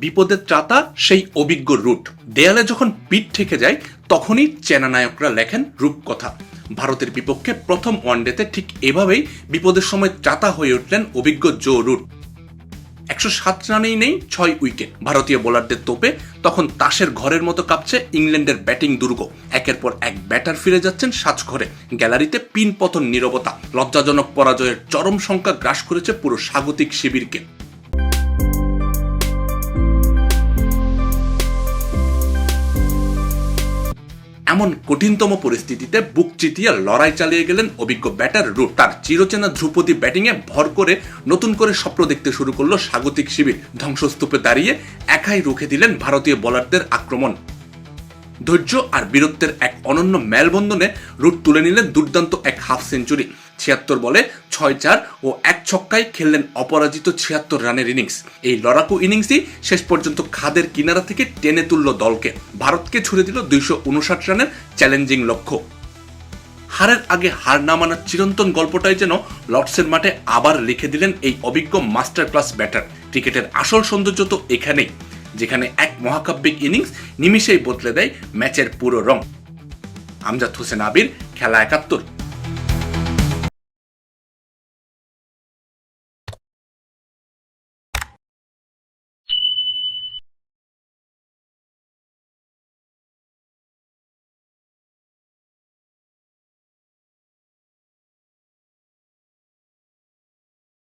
বিপদের ত্রাতা সেই অভিজ্ঞ রুট। দেয়ালে যখন পিঠ ঠেকে যায় তখনই চেনা নায়করা লেখেন রূপকথা। ভারতের বিপক্ষে প্রথম ওয়ানডেতে ঠিক এভাবেই বিপদের সময় ত্রাতা হয়ে উঠলেন অভিজ্ঞ জো রুট। 107 রানেই নেই 6 উইকেট। ভারতীয় বোলারদের তোপে তখন তাসের ঘরের মতো কাঁপছে ইংল্যান্ডের ব্যাটিং দুর্গ। একের পর এক ব্যাটার ফিরে যাচ্ছেন সাজঘরে। গ্যালারিতে পিন পতন নীরবতা। লজ্জাজনক পরাজয়ের চরম সংখ্যা গ্রাস করেছে পুরো স্বাগতিক শিবিরকে। এমন কঠিনতম পরিস্থিতিতে বুক চিতিয়ে লড়াই চালিয়ে গেলেন অভিজ্ঞ ব্যাটার রুট। তার চিরচেনা ধ্রুপদী ব্যাটিংয়ে ভর করে নতুন করে স্বপ্ন দেখতে শুরু করলো স্বাগতিক শিবির। ধ্বংসস্তূপে দাঁড়িয়ে একাই রুখে দিলেন ভারতীয় বোলারদের আক্রমণ। ধৈর্য আর বীরত্বের এক অনন্য মেলবন্ধনে রুট তুলে নিলেন দুর্দান্ত এক হাফ সেঞ্চুরি। 76 বলে 6-4 ও 1 ছক্কায় খেললেন অপরাজিত 76 রানের ইনিংস। এই লড়াকু ইনিংসই শেষ পর্যন্ত খাদের কিনারা থেকে টেনে তুলল দলকে। ভারতকে ছুড়ে দিল 259 রানের চ্যালেঞ্জিং লক্ষ্য। হারের আগে হার না মানার চিরন্তন গল্পটাই যেন লর্ডসের মাঠে আবার লিখে দিলেন এই অভিজ্ঞ মাস্টার ক্লাস ব্যাটার। ক্রিকেটের আসল সৌন্দর্য তো এখানেই, যেখানে এক মহাকাব্যিক ইনিংস নিমিষেই বদলে দেয় ম্যাচের পুরো রং। আমজাদ হোসেন আবির, খেলা 71।